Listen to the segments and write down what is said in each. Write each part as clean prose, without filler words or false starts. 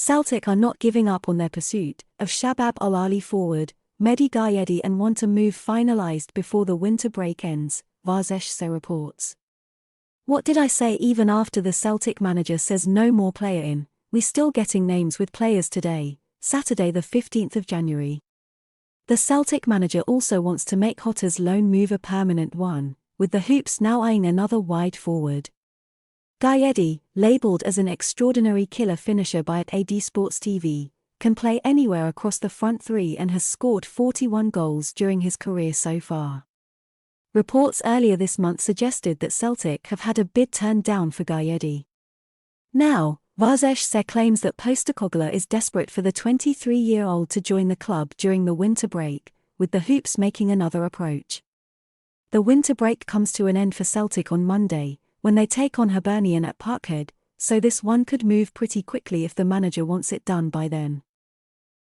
Celtic are not giving up on their pursuit of Shabab Al-Ahli forward Mehdi Ghayedi and want a move finalised before the winter break ends, Varzesh Seh reports. What did I say? Even after the Celtic manager says no more player in, we still getting names with players today, Saturday the 15th of January. The Celtic manager also wants to make Jota's loan move a permanent one, with the Hoops now eyeing another wide forward. Ghayedi, labelled as an extraordinary killer finisher by AD Sports TV, can play anywhere across the front three and has scored 41 goals during his career so far. Reports earlier this month suggested that Celtic have had a bid turned down for Ghayedi. Now, Varzesh Seh claims that Postecoglou is desperate for the 23-year-old to join the club during the winter break, with the Hoops making another approach. The winter break comes to an end for Celtic on Monday, when they take on Hibernian at Parkhead, so this one could move pretty quickly if the manager wants it done by then.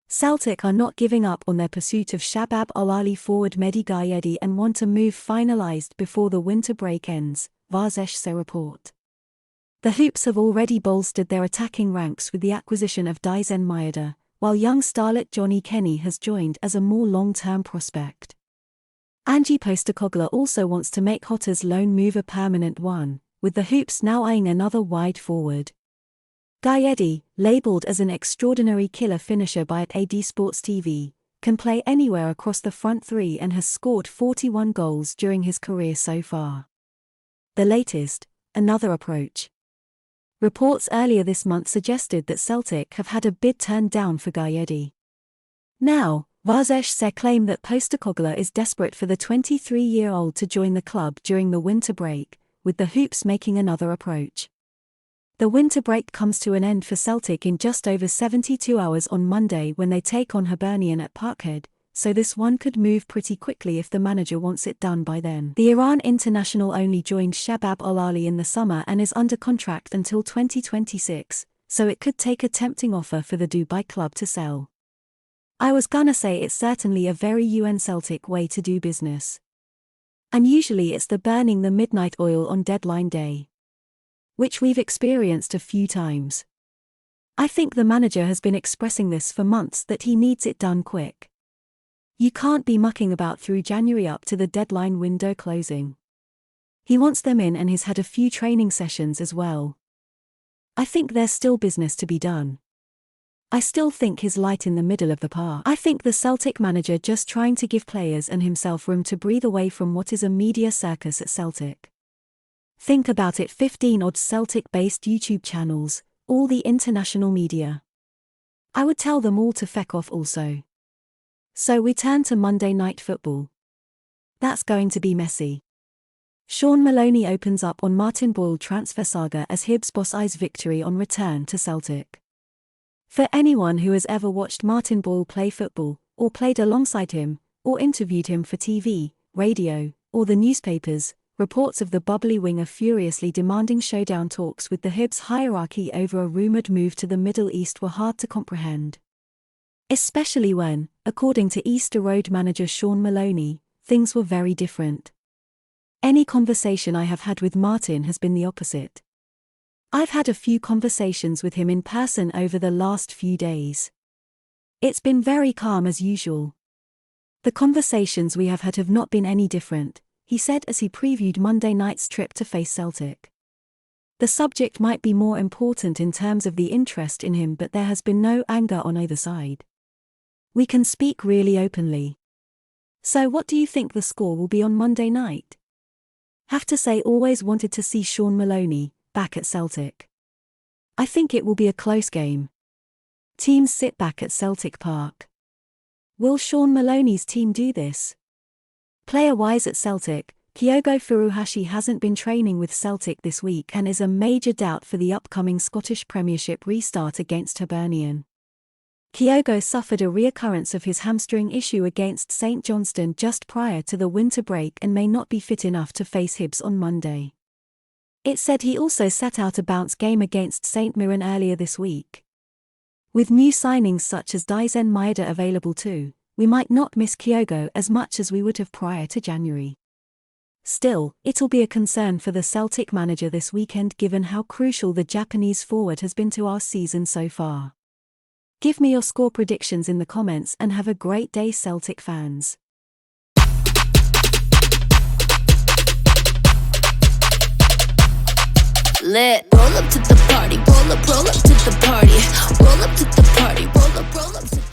Celtic are not giving up on their pursuit of Shabab Al-Ahli forward Mehdi Ghayedi and want a move finalised before the winter break ends, Varzesh Seh report. The Hoops have already bolstered their attacking ranks with the acquisition of Dizen Maeda, while young starlet Johnny Kenny has joined as a more long-term prospect. Ange Postecoglou also wants to make Jota's loan move a permanent one, with the Hoops now eyeing another wide forward. Ghayedi, labelled as an extraordinary killer finisher by AD Sports TV, can play anywhere across the front three and has scored 41 goals during his career so far. The latest, another approach. Reports earlier this month suggested that Celtic have had a bid turned down for Ghayedi. Now, Varzesh Seh claimed that Postecoglou is desperate for the 23-year-old to join the club during the winter break, with the Hoops making another approach. The winter break comes to an end for Celtic in just over 72 hours on Monday when they take on Hibernian at Parkhead, so this one could move pretty quickly if the manager wants it done by then. The Iran international only joined Shabab Al-Ahli in the summer and is under contract until 2026, so it could take a tempting offer for the Dubai club to sell. I was gonna say it's certainly a very Celtic way to do business. And usually it's the burning the midnight oil on deadline day, which we've experienced a few times. I think the manager has been expressing this for months that he needs it done quick. You can't be mucking about through January up to the deadline window closing. He wants them in and he's had a few training sessions as well. I think there's still business to be done. I still think he's light in the middle of the park. I think the Celtic manager just trying to give players and himself room to breathe away from what is a media circus at Celtic. Think about it, 15-odd Celtic-based YouTube channels, all the international media. I would tell them all to feck off also. So we turn to Monday Night Football. That's going to be messy. Sean Maloney opens up on Martin Boyle transfer saga as Hibs boss eyes victory on return to Celtic. For anyone who has ever watched Martin Boyle play football, or played alongside him, or interviewed him for TV, radio, or the newspapers, reports of the bubbly winger furiously demanding showdown talks with the Hibs hierarchy over a rumoured move to the Middle East were hard to comprehend. Especially when, according to Easter Road manager Sean Maloney, things were very different. Any conversation I have had with Martin has been the opposite. I've had a few conversations with him in person over the last few days. It's been very calm as usual. The conversations we have had have not been any different, he said as he previewed Monday night's trip to face Celtic. The subject might be more important in terms of the interest in him, but there has been no anger on either side. We can speak really openly. So what do you think the score will be on Monday night? Have to say always wanted to see Sean Maloney back at Celtic. I think it will be a close game. Teams sit back at Celtic Park. Will Sean Maloney's team do this? Player-wise at Celtic, Kyogo Furuhashi hasn't been training with Celtic this week and is a major doubt for the upcoming Scottish Premiership restart against Hibernian. Kyogo suffered a reoccurrence of his hamstring issue against St Johnstone just prior to the winter break and may not be fit enough to face Hibs on Monday. It said he also sat out a bounce game against St Mirren earlier this week. With new signings such as Dizen Maeda available too, we might not miss Kyogo as much as we would have prior to January. Still, it'll be a concern for the Celtic manager this weekend given how crucial the Japanese forward has been to our season so far. Give me your score predictions in the comments and have a great day, Celtic fans. Lit. Roll up to the party, roll up to the party, roll up to the party, roll up to